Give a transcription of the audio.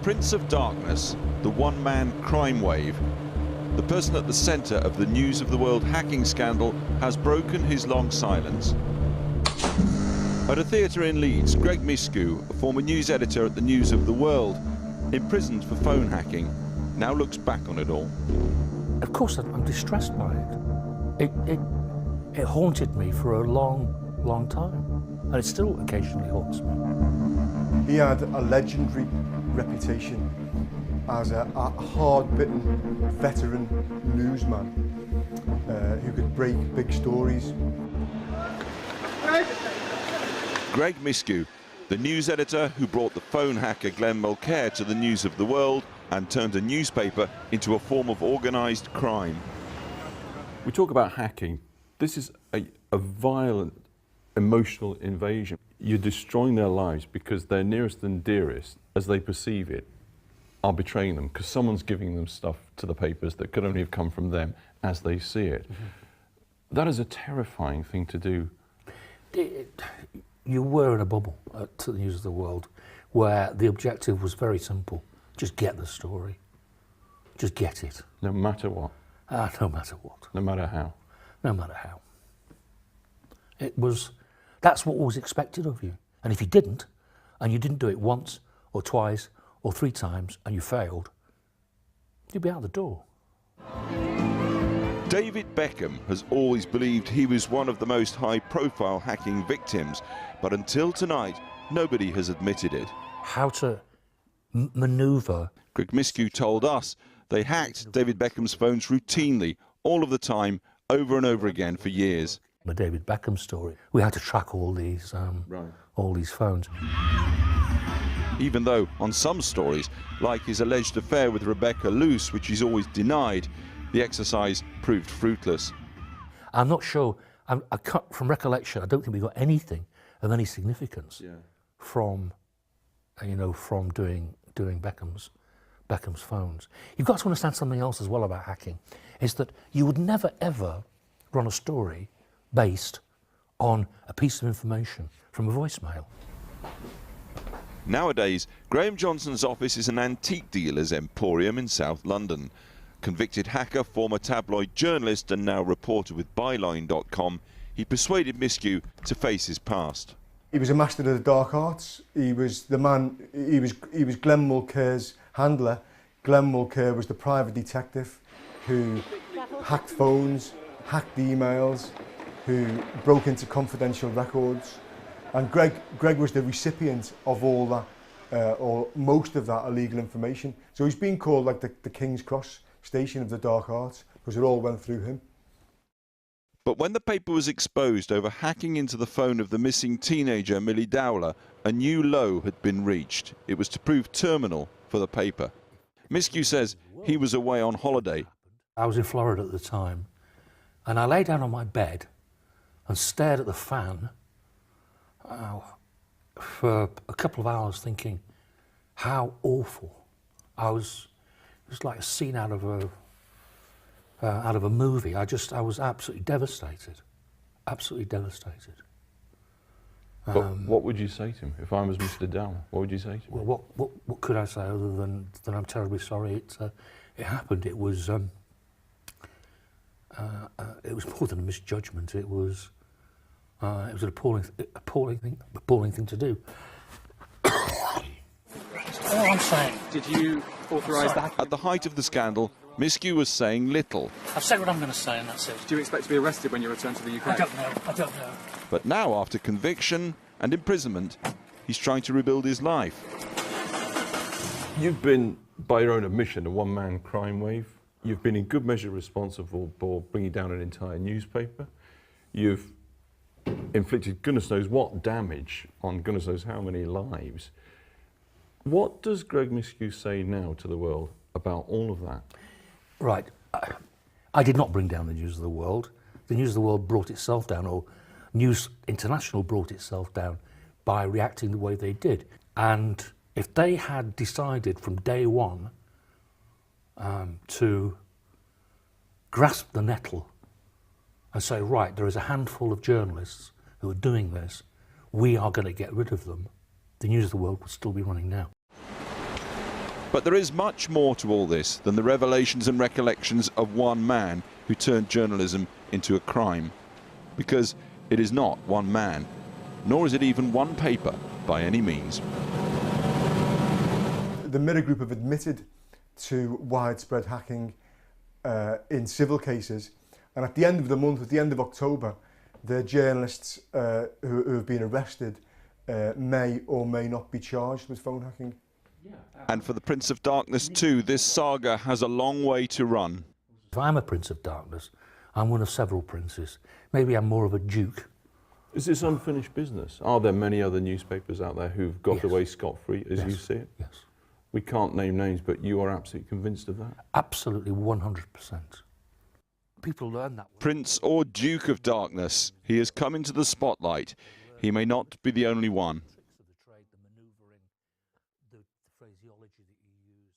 Prince of Darkness, the one-man crime wave, the person at the centre of the News of the World hacking scandal has broken his long silence. At a theatre in Leeds, Greg Miskiw, a former news editor at the News of the World, imprisoned for phone hacking, now looks back on it all. Of course I'm distressed by it. It haunted me for a long time, and it still occasionally haunts me. He had a legendary reputation as a hard-bitten veteran newsman who could break big stories. Greg Miskiw, the news editor who brought the phone hacker Glenn Mulcaire to the News of the World and turned a newspaper into a form of organised crime. We talk about hacking. This is a violent, emotional invasion. You're destroying their lives because their nearest and dearest, as they perceive it, are betraying them because someone's giving them stuff to the papers that could only have come from them as they see it. Mm-hmm. That is a terrifying thing to do. You were in a bubble to the News of the World where the objective was very simple. Just get the story. Just get it. No matter what? No matter what. No matter how? No matter how. That's what was expected of you. And if you didn't, and you didn't do it once or twice or 3 times and you failed, you'd be out the door. David Beckham has always believed he was one of the most high-profile hacking victims, but until tonight, nobody has admitted it. How to manoeuvre. Greg Miskiw told us they hacked David Beckham's phones routinely, all of the time, over and over again for years. The David Beckham story, we had to track all these phones. Even though on some stories, like his alleged affair with Rebecca Luce, which he's always denied, the exercise proved fruitless. I'm not sure, from recollection, I don't think we got anything of any significance from doing Beckham's phones. You've got to understand something else as well about hacking, is that you would never ever run a story based on a piece of information from a voicemail. Nowadays, Graham Johnson's office is an antique dealer's emporium in South London. Convicted hacker, former tabloid journalist and now reporter with Byline.com, he persuaded Miskiw to face his past. He was a master of the dark arts. He was the man, he was Glenn Mulcaire's handler. Glenn Mulcaire was the private detective who hacked phones, hacked emails, who broke into confidential records. And Greg was the recipient of all that, or most of that illegal information. So he's been called like the King's Cross station of the dark arts, because it all went through him. But when the paper was exposed over hacking into the phone of the missing teenager Millie Dowler, a new low had been reached. It was to prove terminal for the paper. Miskiw says he was away on holiday. I was in Florida at the time, and I lay down on my bed and stared at the fan for a couple of hours thinking how awful. It was like a scene out of a movie. I was absolutely devastated, absolutely devastated. But what would you say to him if I was Mr. Dowler? What would you say to him? Well, what could I say other than I'm terribly sorry it happened. It was more than a misjudgment. It was an appalling thing to do. All I'm saying. Did you authorise that? At the height of the scandal, Miskiw was saying little. I've said what I'm going to say, and that's it. Do you expect to be arrested when you return to the UK? I don't know. But now, after conviction and imprisonment, he's trying to rebuild his life. You've been, by your own admission, a one-man crime wave. You've been in good measure responsible for bringing down an entire newspaper. You've inflicted goodness knows what damage on goodness knows how many lives. What does Greg Miskiw say now to the world about all of that? Right. I did not bring down the News of the World. The News of the World brought itself down, or News International brought itself down by reacting the way they did. And if they had decided from day one to grasp the nettle and say, right, there is a handful of journalists who are doing this, we are going to get rid of them, the News of the World would still be running now. But there is much more to all this than the revelations and recollections of one man who turned journalism into a crime. Because it is not one man, nor is it even one paper by any means. The Mirror Group have admitted to widespread hacking in civil cases, and at the end of the month, at the end of October, the journalists who have been arrested may or may not be charged with phone hacking. And for the Prince of Darkness too, this saga has a long way to run. If I'm a Prince of Darkness, I'm one of several princes. Maybe I'm more of a duke. Is this unfinished business? Are there many other newspapers out there who've got Yes. away scot-free, as you see it? Yes. We can't name names, but you are absolutely convinced of that? Absolutely 100%. People learn that. Prince or Duke of Darkness, he has come into the spotlight. He may not be the only one. Tricks of the trade, the manoeuvring, the phraseology that you use.